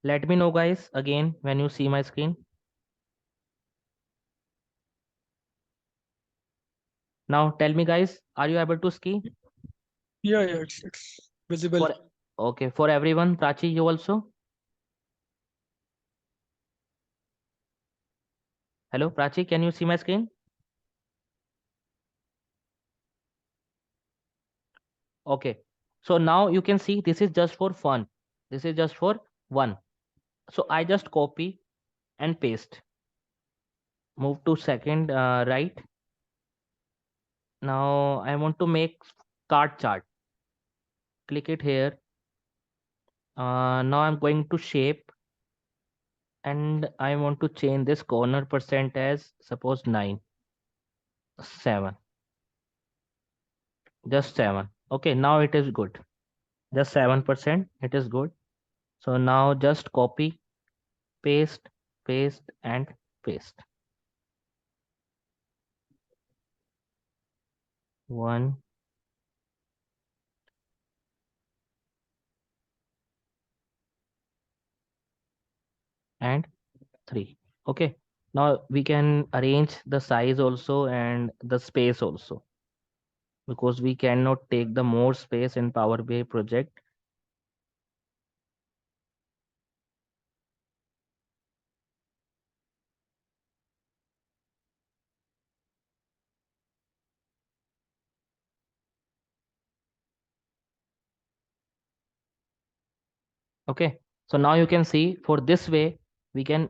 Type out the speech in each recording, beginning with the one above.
Let me know guys again when you see my screen. Now tell me guys, are you able to see? Yeah, yeah, it's visible. For okay, for everyone, Prachi, you also? Hello, Prachi, can you see my screen? Okay. So now you can see this is just for fun. This is just for one. So I just copy and paste. Move to second right. Now I want to make card chart. Click it here. Now I'm going to shape and I want to change this corner percent as suppose 9, 7, just 7. Okay, now it is good. Just 7%. It is good. So now just copy, paste, paste, and paste. One and 3. Okay. Now we can arrange the size also and the space also because we cannot take the more space in Power BI project. Okay. So now you can see for this way we can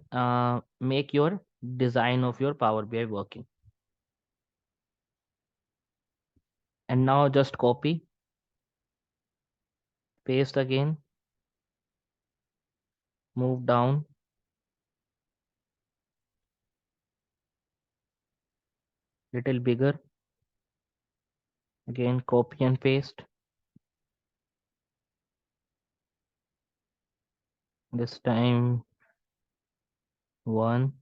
make your design of your Power BI working. And now just copy, paste again, move down, little bigger, again copy and paste. This time 1.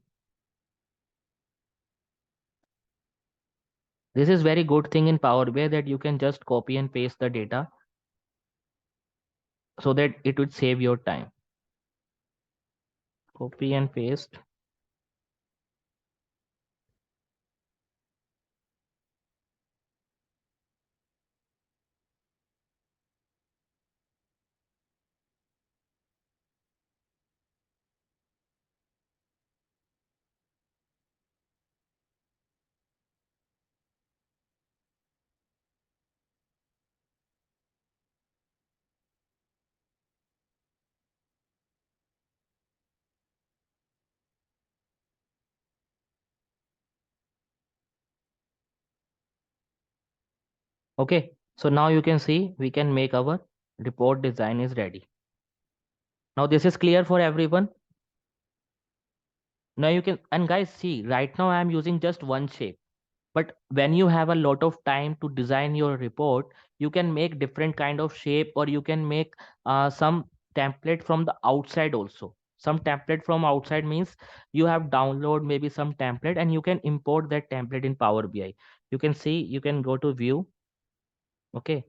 This is very good thing in Power BI that you can just copy and paste the data so that it would save your time. Copy and paste. Okay, so now you can see we can make our report design is ready. Now this is clear for everyone. Now you can, and guys see right now I am using just one shape. But when you have a lot of time to design your report, you can make different kind of shape or you can make some template from the outside also. Some template from outside means you have download maybe some template and you can import that template in Power BI. You can see, you can go to view. Okay,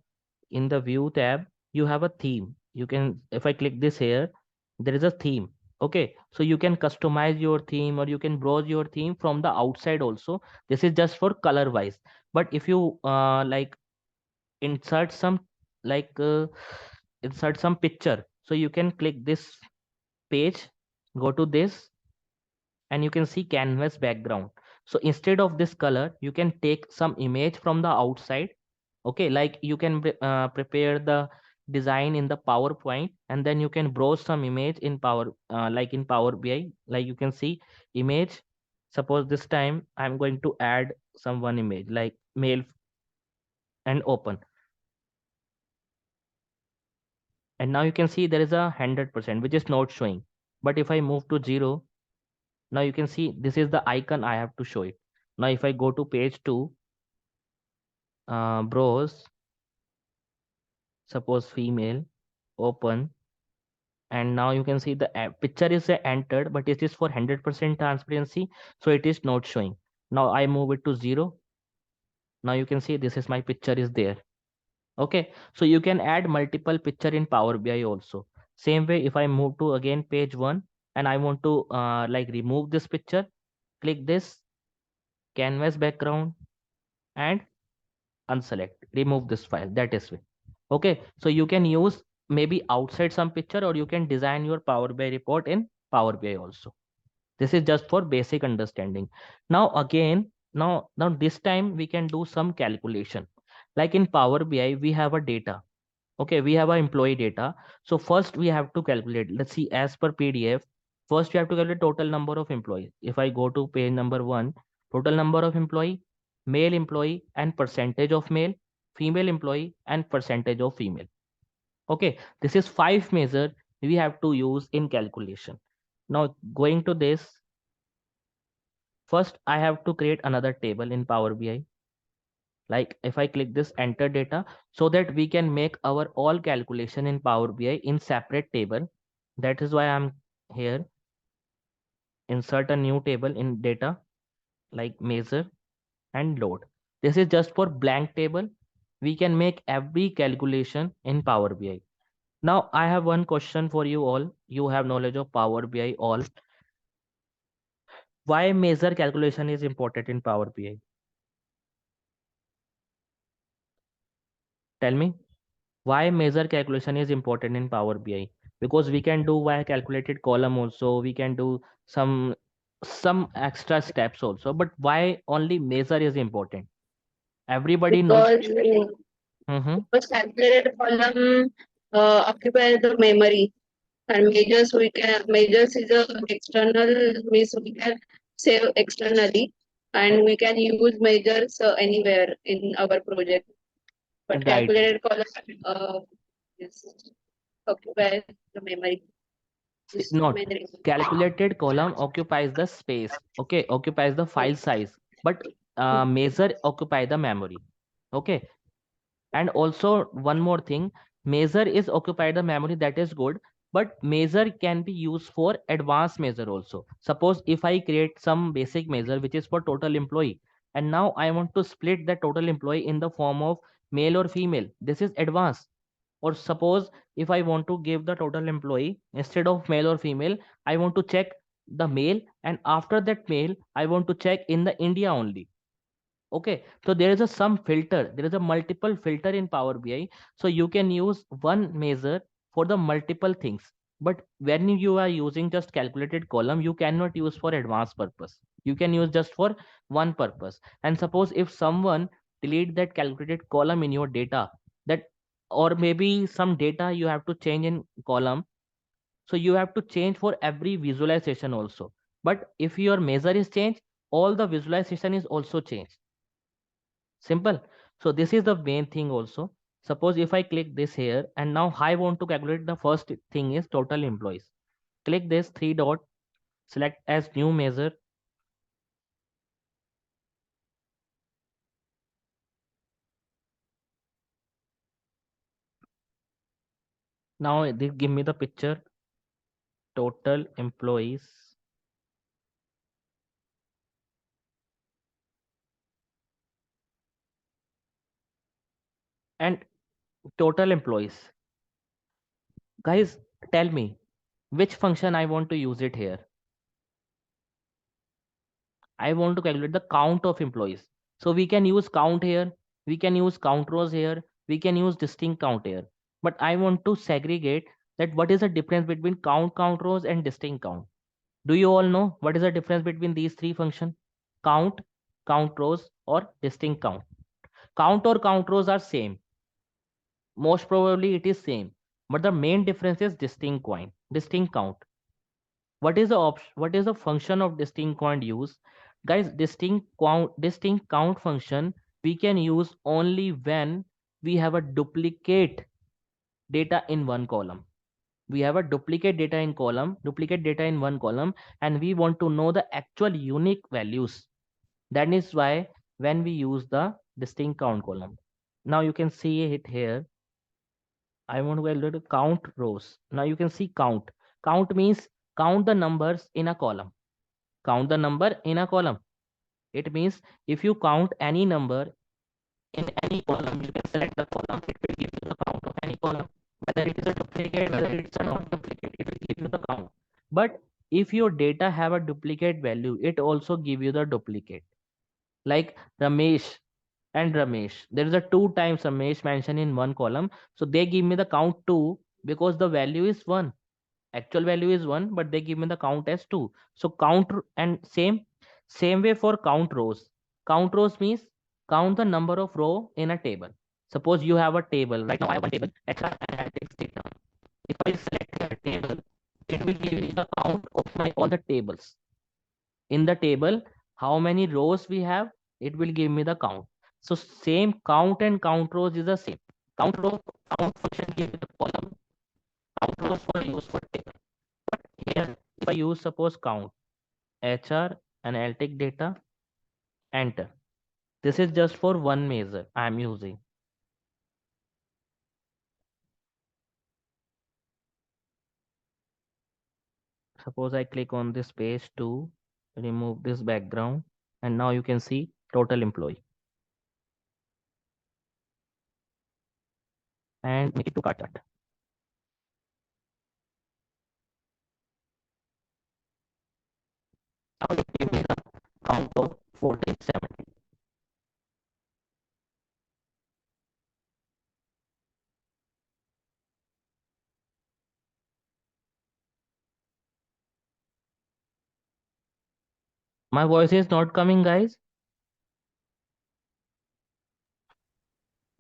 in the view tab you have a theme. You can, if I click this here, there is a theme. Okay, so you can customize your theme or you can browse your theme from the outside also. This is just for color wise. But if you like insert some like insert some picture, so you can click this page, go to this, and you can see canvas background. So instead of this color you can take some image from the outside. Okay, like you can prepare the design in the PowerPoint and then you can browse some image in like in Power BI. Like you can see image. Suppose this time I'm going to add some one image like mail and open. And now you can see there is a 100% which is not showing. But if I move to 0, now you can see this is the icon I have to show it. Now if I go to page 2, browse, suppose female, open, and now you can see the picture is entered but it is for 100% transparency, so it is not showing. Now I move it to 0. Now you can see this is my picture is there. Okay, so you can add multiple picture in Power BI also. Same way, if I move to again page 1 and I want to like remove this picture, click this canvas background and unselect, remove this file. That is way. Okay, so you can use maybe outside some picture, or you can design your Power BI report in Power BI also. This is just for basic understanding. Now again, now this time we can do some calculation. Like in Power BI, we have a data. Okay, we have a employee data. So first we have to calculate. Let's see, as per PDF, first we have to calculate total number of employees. If I go to page number 1, total number of employee, male employee and percentage of male, female employee and percentage of female. Okay, this is 5 measure we have to use in calculation. Now going to this, first I have to create another table in Power BI. Like if I click this enter data, so that we can make our all calculation in Power BI in separate table. That is why I'm here, insert a new table in data, like measure and load. This is just for blank table. We can make every calculation in Power BI. Now I have one question for you all. You have knowledge of Power BI all. Why measure calculation is important in Power BI? Tell me. Why measure calculation is important in Power BI? Because we can do via calculated column also. We can do some extra steps also. But why only measure is important? Everybody knows. because Mm-hmm. because calculated column occupy the memory, and measures is a external, means we can save externally, and we can use measures anywhere in our project. But Right. calculated column is occupy the memory. This is the Not main reason. calculated column occupies the space. Okay, occupies the file size. But measure occupy the memory. Okay, and also one more thing, measure is occupy the memory, that is good, but measure can be used for advanced measure also. Suppose if I create some basic measure which is for total employee, and now I want to split the total employee in the form of male or female, this is advanced. Or suppose if I want to give the total employee instead of male or female, I want to check the male, and after that male I want to check in the India only. Okay, so there is a some filter, there is a multiple filter in Power BI. So you can use one measure for the multiple things. But when you are using just calculated column, you cannot use for advanced purpose. You can use just for one purpose. And suppose if someone delete that calculated column in your data, that, or maybe some data you have to change in column, so you have to change for every visualization also. But if your measure is changed, all the visualization is also changed. Simple. So this is the main thing also. Suppose if I click this here, and now I want to calculate, the first thing is total employees. Click this three dot, select as new measure. Now they give me the picture, total employees and total employees. Guys, tell me which function I want to use it here. I want to calculate the count of employees. So we can use count here, we can use count rows here, we can use distinct count here. But I want to segregate that what is the difference between count rows and distinct count. Do you all know what is the difference between these three functions? Count, count rows, or distinct count. Count or count rows are same. Most probably it is same. But the main difference is distinct count. What is the option, what is the function of distinct count use? Guys, distinct count function we can use only when we have a duplicate data in one column. We have a duplicate data in one column, and we want to know the actual unique values. That is why when we use the distinct count column. Now you can see it here. I want to validate to count rows. Now you can see count. Count means count the numbers in a column. Count the number in a column. It means if you count any number in any column, you can select the column. It will give you the count of any column. whether it is a duplicate, whether it's a not duplicate, it will give you the count. But if your data have a duplicate value, it also give you the duplicate. Like Ramesh and Ramesh, there is a two times Ramesh mentioned in one column, so they give me the count two because the value is one. Actual value is one, but they give me the count as two. So and same way for count rows. Count rows means count the number of row in a table. Suppose you have a table. Right now I have one table, HR analytics data. If I select a table, it will give me the count of my all the tables. In the table, how many rows we have, it will give me the count. So same count and count rows is the same. Count row, count function give me the column. Count rows for use for table. Here, if I use suppose count, HR, analytic data, enter. This is just for one measure I am using. Suppose I click on this page to remove this background, and now you can see total employee and make it to cart chart. Now it give me the count of 47. My voice is not coming, guys.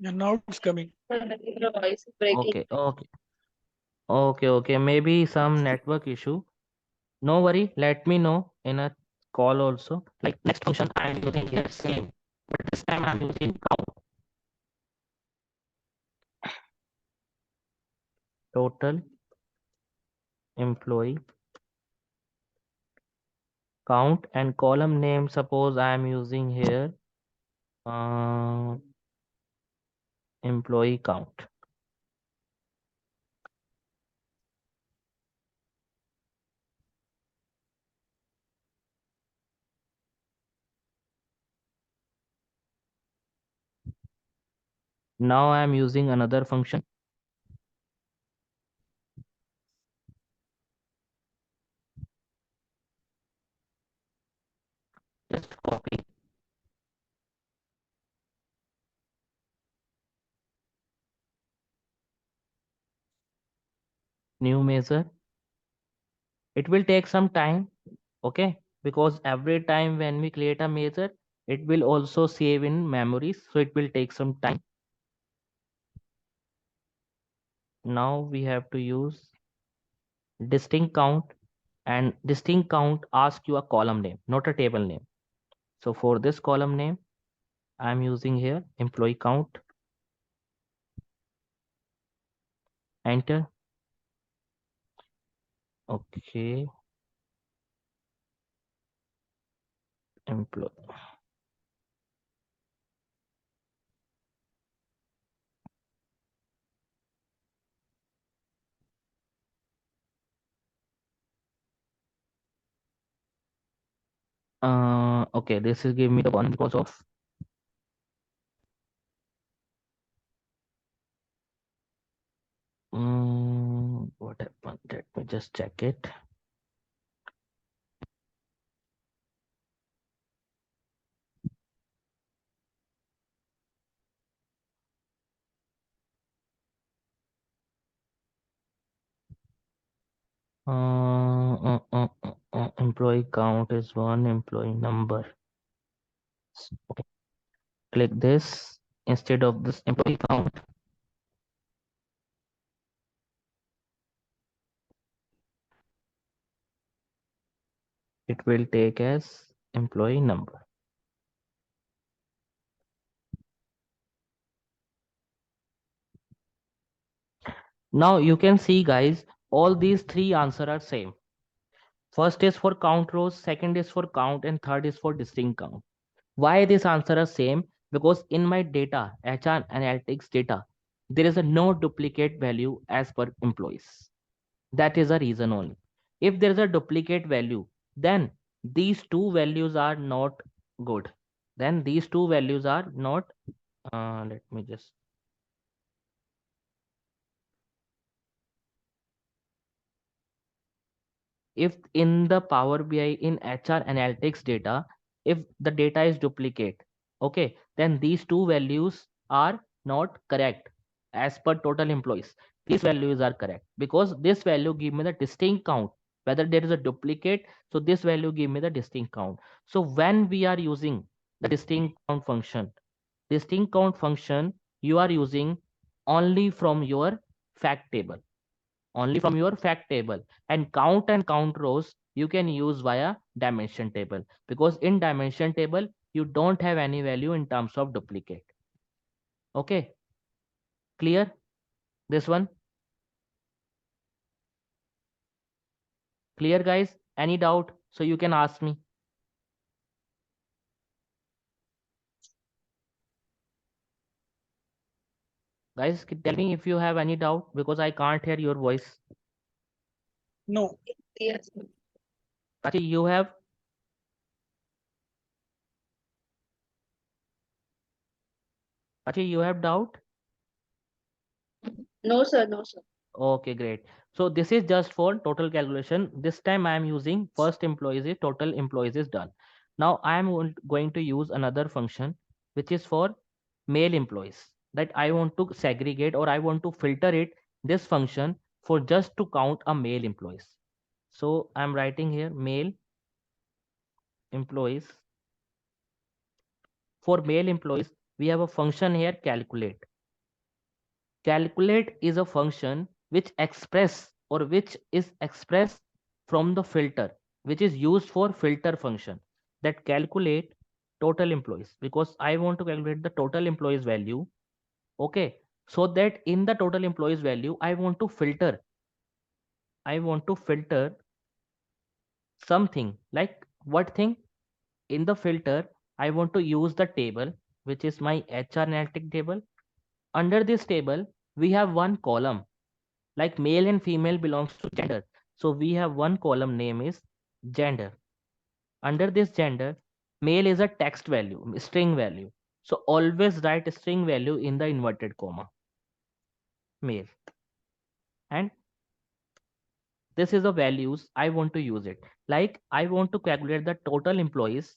Yeah, now it's coming. Your voice is breaking. Okay. Maybe some network issue. No worry. Let me know in a call also. Like next function I am using here same, but this time I am using count. Total employee count and column name. Suppose I am using here uh, employee count. Now I am using another function. Just copy new measure. It will take some time, okay? Because every time when we create a measure, it will also save in memories, so it will take some time. Now we have to use distinct count, and distinct count asks you a column name, not a table name. So for this column name, I'm using here employee count. Enter. Okay. Employee. Okay, this is give me the one because of what happened. Let me just check it. Employee count is one, employee number. Okay, click this instead of this employee count. It will take as employee number. Now you can see, guys, all these three answers are same. First is for count rows, second is for count, and third is for distinct count. Why this answer are same? Because in my data, HR analytics data, there is a no duplicate value as per employees. That is a reason only. If there is a duplicate value, then these two values are not good. Then these two values are not. Let me just if in the Power BI in HR analytics data, if the data is duplicate, okay, then these two values are not correct as per total employees. These values are correct because this value give me the distinct count. Whether there is a duplicate, so this value give me the distinct count. So when we are using the distinct count function, you are using only from your fact table, and count rows you can use via dimension table, because in dimension table you don't have any value in terms of duplicate. Okay, clear this one? Clear guys? Any doubt? So you can ask me. Guys, tell me if you have any doubt, because I can't hear your voice. No. Yes. Prachi, you have? Prachi, you have doubt? No, sir. No, sir. Okay, great. So this is just for total calculation. This time I am using first employees is total employees is done. Now I am going to use another function which is for male employees, that I want to segregate or I want to filter it, this function, for just to count a male employees. So I'm writing here male employees. For male employees, we have a function here, calculate. Calculate is a function which express or which is expressed from the filter, which is used for filter function, that calculate total employees, because I want to calculate the total employees value. Okay, so that in the total employees value I want to filter something. Like what thing? In the filter I want to use the table which is my HR analytic table. Under this table we have one column, like male and female belongs to gender, so we have one column name is gender. Under this gender, male is a text value, string value, so always write string value in the inverted comma, male. And this is the values I want to use it. Like I want to calculate the total employees,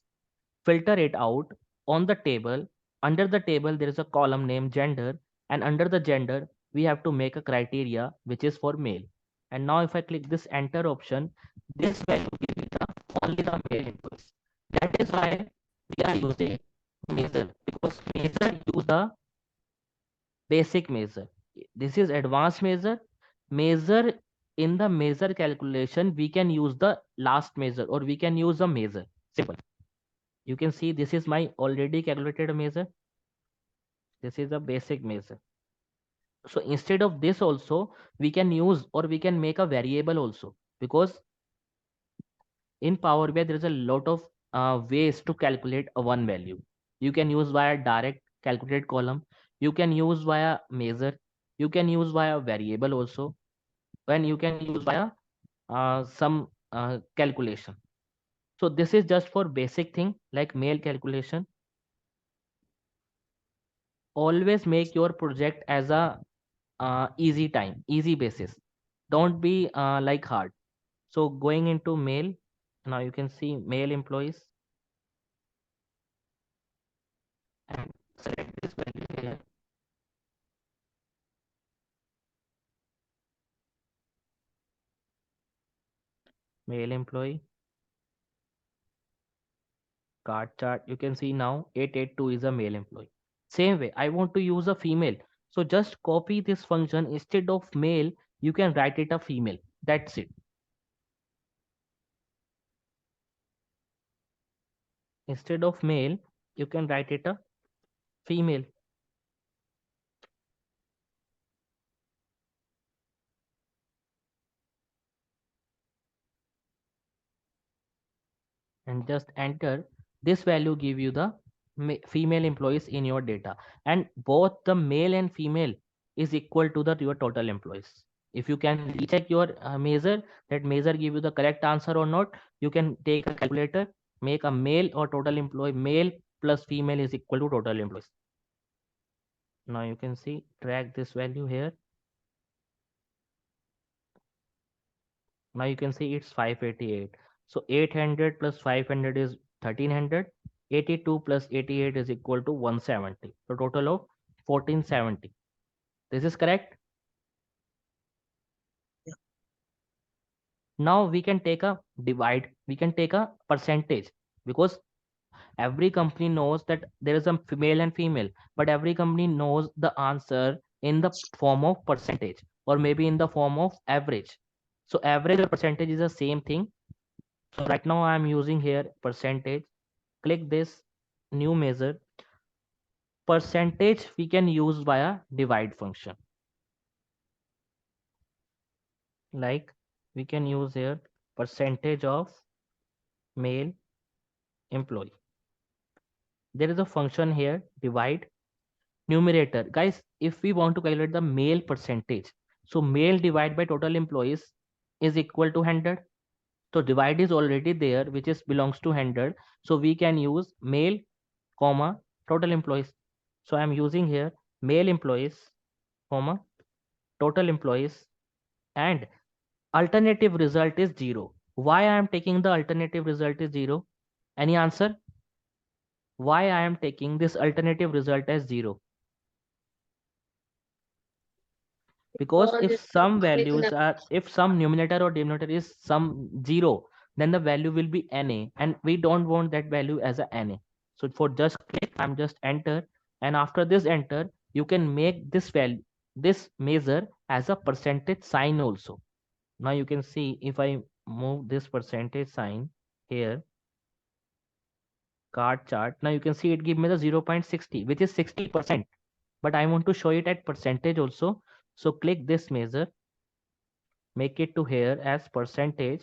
filter it out on the table. Under the table there is a column named gender, and under the gender we have to make a criteria which is for male. And now if I click this enter option, this value gives me the only the male employees. That is why we are using measure, because measure use the basic measure. This is advanced measure. Measure, in the measure calculation we can use the last measure or we can use a measure. Simple. You can see this is my already calculated measure. This is a basic measure. So instead of this also we can use or we can make a variable also, because in Power BI there is a lot of ways to calculate a one value. You can use via direct calculate column, you can use via measure, you can use via variable also, and you can use via some calculation. So this is just for basic thing like mail calculation. Always make your project as a easy basis. Don't be like hard. So going into mail, now you can see mail employees and select this value here, male employee card chart. You can see now 882 is a male employee. Same way I want to use a female, so just copy this function. Instead of male you can write it a female. That's it. Instead of male you can write it a female. And just enter. This value give you the female employees in your data, and both the male and female is equal to the your total employees. If you can recheck your measure, that measure give you the correct answer or not, you can take a calculator, make a male or total employee, male plus female is equal to total employees. Now you can see, drag this value here, Now you can see it's 588. So 800 plus 500 is 1300. 82 plus 88 is equal to 170. So total of 1470. This is correct. Yeah. Now we can take a divide. We can take a percentage, because every company knows that there is a male and female, but every company knows the answer in the form of percentage, or maybe in the form of average. So average or percentage is the same thing. So right now I am using here percentage. Click this new measure. Percentage we can use via divide function. Like we can use here percentage of male employee. There is a function here, divide. Numerator, guys, if we want to calculate the male percentage, so male divided by total employees is equal to 100. So divide is already there, which is belongs to 100. So we can use male comma total employees. So I am using here male employees comma total employees, and alternative result is 0. Why I am taking the alternative result is 0? Any answer? Why I am taking this alternative result as 0? Because Because if it's some in values are, if some numerator or denominator is some 0, then the value will be na, and we don't want that value as a na. So for just click, I'm just enter, and after this enter, you can make this value, this measure as a percentage sign also. Now you can see if I move this percentage sign here, card chart, now you can see it give me the 0.60, which is 60%, but I want to show it at percentage also. So click this measure, make it to here as percentage,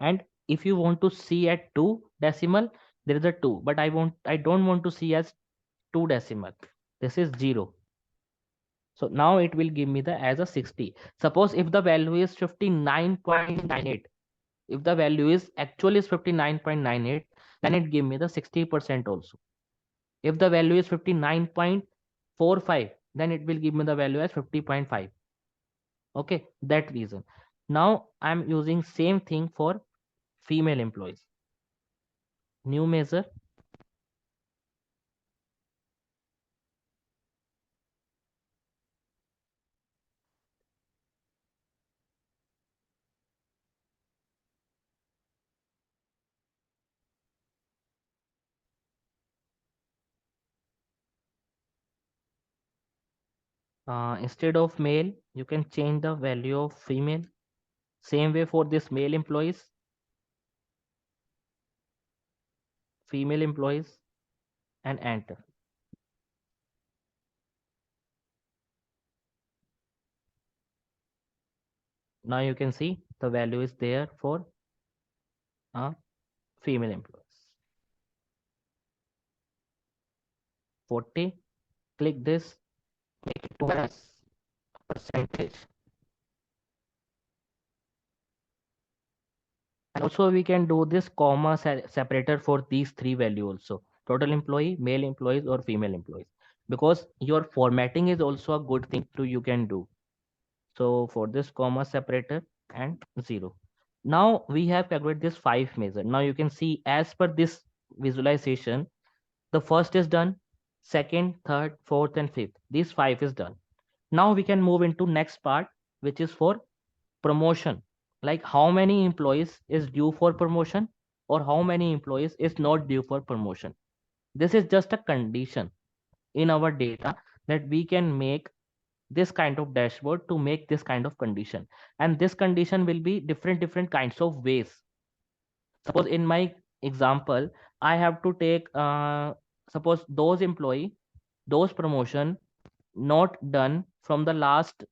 and if you want to see at 2 decimal, there is a 2, but I don't want to see as 2 decimal. This is 0. So now it will give me the as a 60. Suppose if the value is 59.98, if the value is actually is 59.98, then it give me the 60% also. If the value is 59.45, then it will give me the value as 50.5. Okay, that reason. Now I'm using same thing for female employees. New measure. Instead of male, you can change the value of female. Same way for this male employees, female employees, and enter. Now you can see the value is there for female employees. 40. Click this, make it to as percentage. And also we can do this comma separator for these three value also. Total employee, male employees, or female employees. Because your formatting is also a good thing to you can do. So for this comma separator and 0. Now we have calculated this 5 measure. Now you can see as per this visualization, the first is done, second, third, fourth, and fifth. These 5 is done. Now we can move into next part, which is for promotion. Like how many employees is due for promotion, or how many employees is not due for promotion. This is just a condition in our data that we can make this kind of dashboard to make this kind of condition, and this condition will be different kinds of ways. Suppose in my example, I have to take suppose those employee, those promotion not done from the last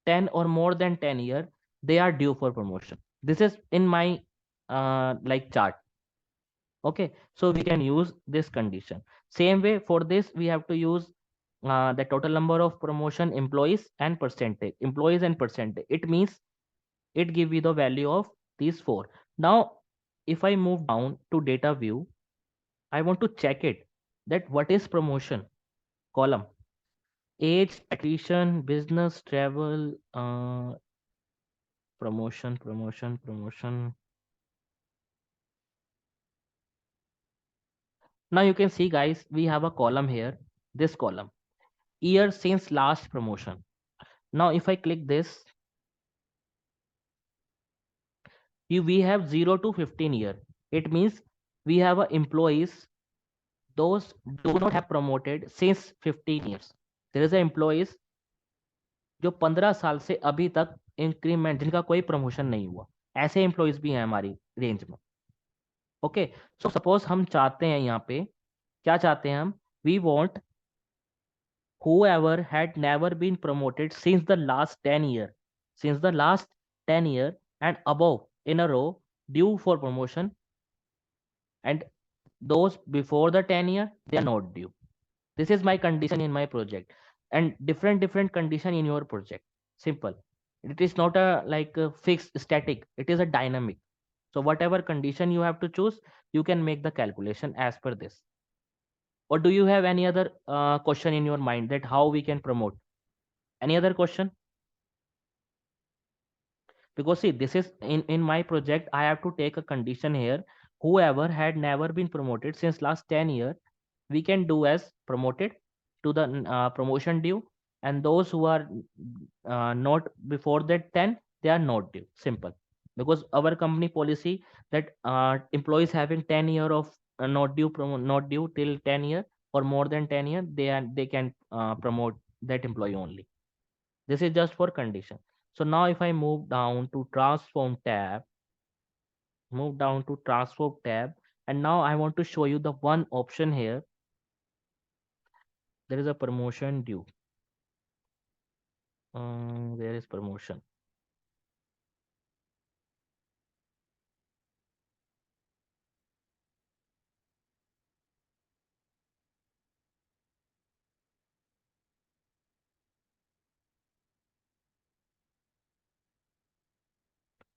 10 or more than 10 year, they are due for promotion. This is in my like chart. Okay, so we can use this condition. Same way for this we have to use the total number of promotion employees and percentage, employees and percentage. It means it give you the value of these four. Now if I move down to data view, I want to check it that what is promotion column. age, attrition, business, travel, promotion. Now you can see guys, we have a column here, this column, year since last promotion. Now if I click this, we have 0 to 15 year. It means we have a employees, those do not have promoted since 15 years. There is a employees जो 15 साल से अभी तक increment, जिनका कोई promotion नहीं हुआ, ऐसे एम्प्लॉयज भी हैं हमारी रेंज में. ओके, सो सपोज हम चाहते हैं यहाँ पे, क्या चाहते हैं हम, we want whoever had never been promoted since the last 10 year, since the last 10 year and above in a row due for promotion, and those before the 10 year they are not due. This is my condition in my project, and different condition in your project. Simple. It is not a like a fixed static, it is a dynamic. So whatever condition you have to choose, you can make the calculation as per this. Or do you have any other question in your mind that how we can promote? Any other question? Because see, this is in my project, I have to take a condition here. Whoever had never been promoted since last 10 years, we can do as promoted to the promotion due, and those who are not before that 10, they are not due. Simple. Because our company policy that employees having 10 year of not due till 10 year or more than 10 year, they can promote that employee only. This is just for condition. So now if I move down to transform tab, and now I want to show you the one option here. There is a promotion due. There is promotion.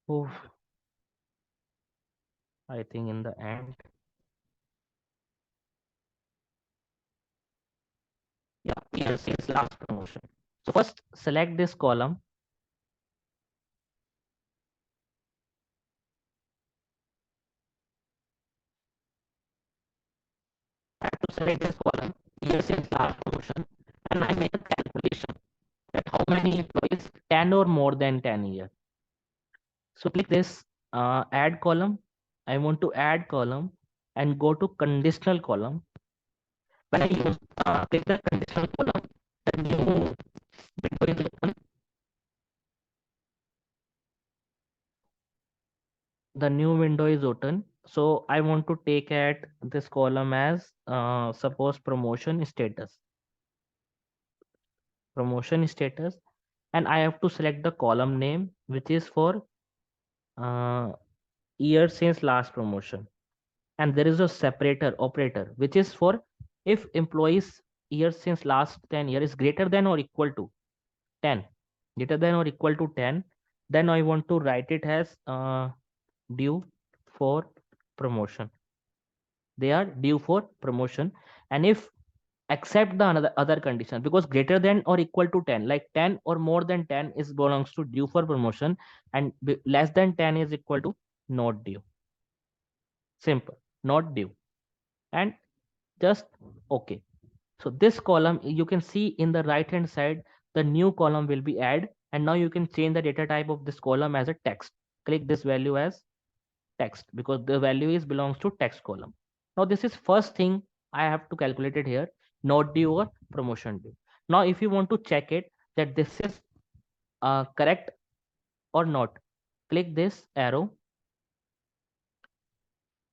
Oh, I think in the end, yeah, yes, yes, last promotion. So first select this column. I have to select this column, year since last promotion, and I make a calculation that how many employees 10 or more than 10 years. So click this add column. I want to add column and go to conditional column. When I use click the conditional column, the new window is open. The new window is open. So I want to take at this column as suppose promotion status, and I have to select the column name which is for uh, year since last promotion, and there is a separator operator which is for if employees years since last 10 years is greater than or equal to 10, greater than or equal to 10, then I want to write it as due for promotion. They are due for promotion. And if accept the another other condition, because greater than or equal to 10, like 10 or more than 10 is belongs to due for promotion, and less than 10 is equal to not due. Simple, not due, and just okay. So this column you can see in the right hand side, the new column will be add, and now you can change the data type of this column as a text. Click this value as text because the value is belongs to text column. Now this is first thing I have to calculate it here, not due or promotion due. Now if you want to check it that this is correct or not, click this arrow,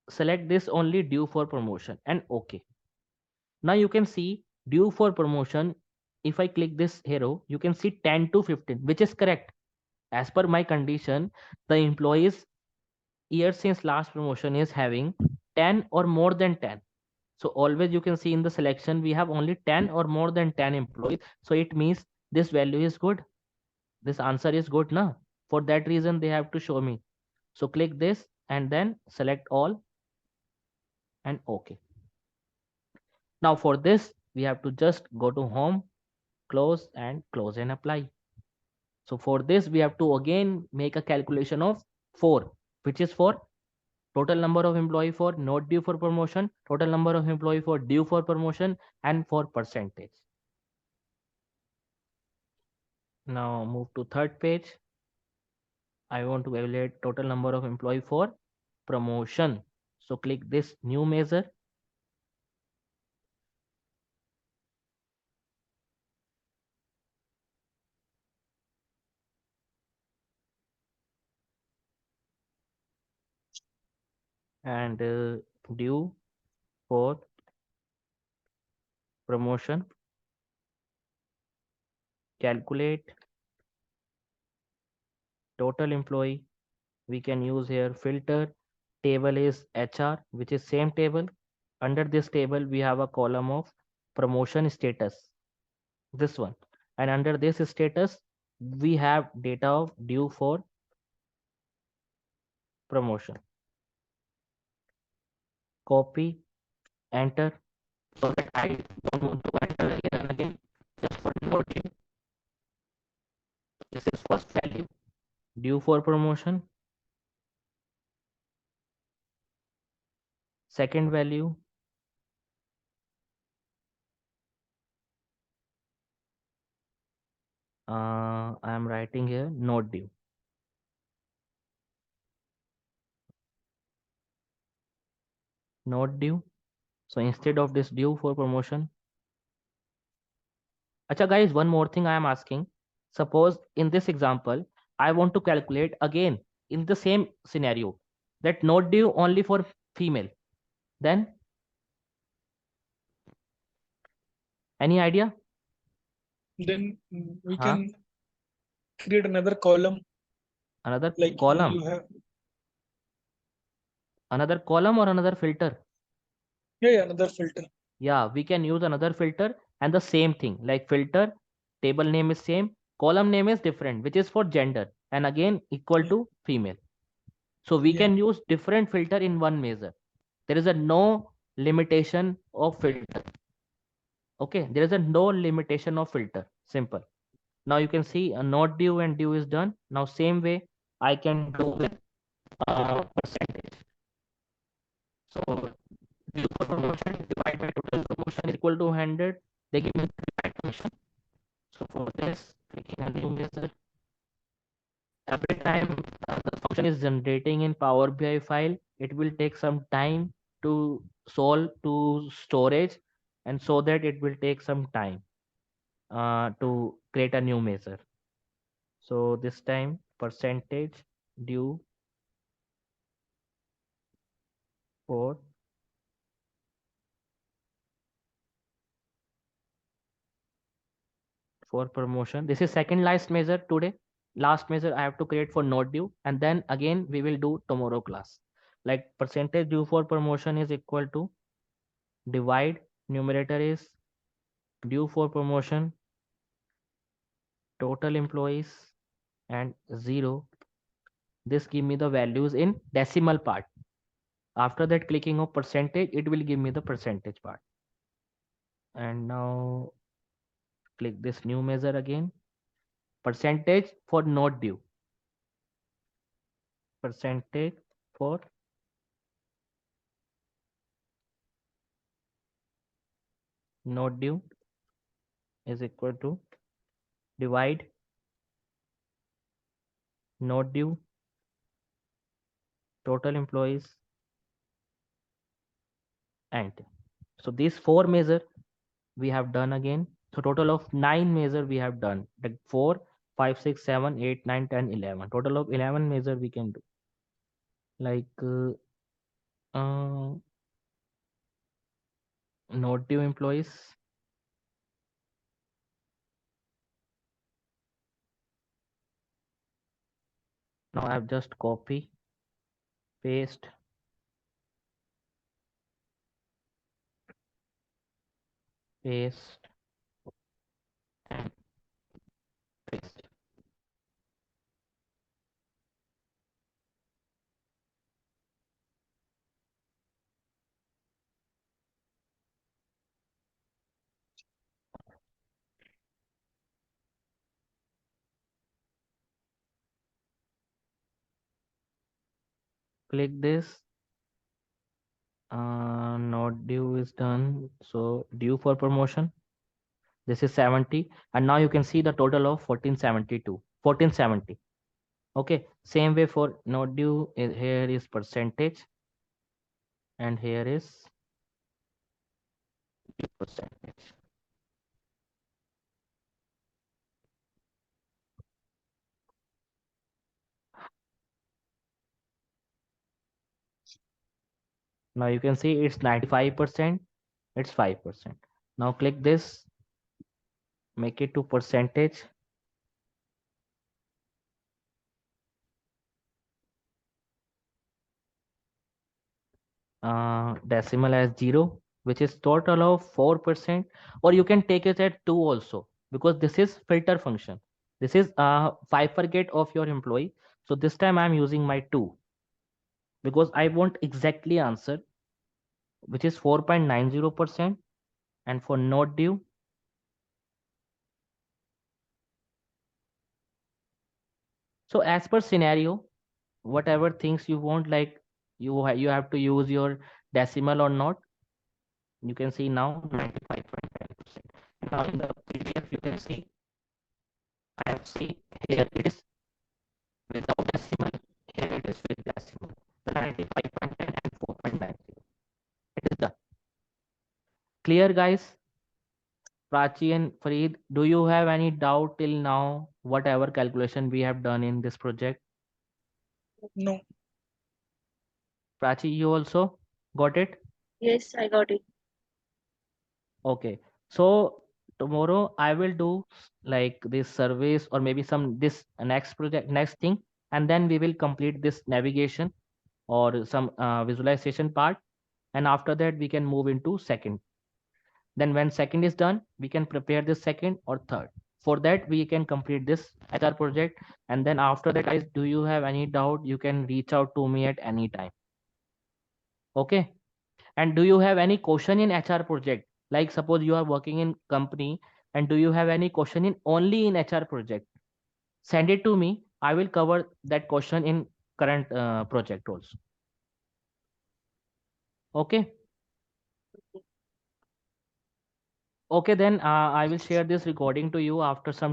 select this only due for promotion and okay. Now you can see due for promotion. If I click this arrow, you can see 10 to 15, which is correct. As per my condition, the employees year since last promotion is having 10 or more than 10. So always you can see in the selection, we have only 10 or more than 10 employees. So it means this value is good. This answer is good now. For that reason, they have to show me. So click this and then select all and okay. Now for this, we have to just go to home close and apply. So for this, we have to again make a calculation of 4, which is for total number of employee for not due for promotion, total number of employee for due for promotion, and for percentage. Now move to third page. I want to evaluate total number of employee for promotion. So click this new measure and due for promotion. Calculate total employee. We can use here filter. Table is HR, which is same table. Under this table, we have a column of promotion status. This one. And under this status, we have data of due for promotion. Copy, enter. So that I don't want to enter again and again. Just for noting, this is first value, due for promotion. Second value, I am writing here not due. Not due. So instead of this due for promotion. Acha guys, one more thing I am asking. Suppose in this example, I want to calculate again in the same scenario that not due only for female. Then any idea? Then we Huh? can create another column Another like column, you have. another column or another filter? Yeah, another filter. Yeah, we can use another filter and the same thing like filter, table name is same, column name is different, which is for gender and again equal Yeah, to female. So we yeah, can use different filter in one measure. There is a no limitation of filter. Okay, there is a no limitation of filter. Simple. Now you can see a not due and due is done. Now same way I can do with percentage. So due for promotion divided by total promotion is equal to 100. They give me the commission. So for this, clicking a new measure, every time the function is generating in Power BI file, it will take some time to solve to storage, and so that it will take some time to create a new measure. So this time percentage due for promotion. This is second last measure today. Last measure I have to create for not due, and then again we will do tomorrow class. Like percentage due for promotion is equal to divide, numerator is due for promotion, total employees, and 0. This give me the values in decimal part. After that clicking of percentage, it will give me the percentage part. And now click this new measure again. Percentage for not due. Percentage for not due is equal to divide not due, total employees, and so these 4 measure we have done again. So total of 9 measure we have done. The 4, 5, 6, 7, 8, 9, 10, 11. Total of 11 measure we can do. Like uh, not due employees. Now I have just copy, paste, paste, and paste. click this. Not due is done. So due for promotion. This is 70. And now you can see the total of 1472, 1470. Okay. Same way for not due. Here is percentage. And here is percentage. Now you can see it's 95%. It's 5%. Now click this. Make it to percentage. Decimal as 0, which is total of 4%, or you can take it at 2 also, because this is filter function. This is 5% of your employee. So this time I'm using my 2 because I want exactly answer, which is 4.90%. And for not due, so as per scenario, whatever things you want, like you have to use your decimal or not. You can see now 95.10%. Now in the PDF you can see I have seen here it is without decimal, here it is with decimal. So 95.10 and 4.90. It is done. Clear, guys? Prachi and Fareed, do you have any doubt till now, whatever calculation we have done in this project? No. Prachi, you also got it? Yes, I got it. Okay. So tomorrow I will do like this surveys or maybe some this next project, next thing, and then we will complete this navigation or some visualization part. And after that, we can move into second. Then when second is done, we can prepare this second or third. For that, we can complete this HR project. And then after that, guys, do you have any doubt? You can reach out to me at any time. Okay. And do you have any question in HR project? Like suppose you are working in company and do you have any question in only in HR project? Send it to me. I will cover that question in current project also. Okay. Okay, then I will share this recording to you after some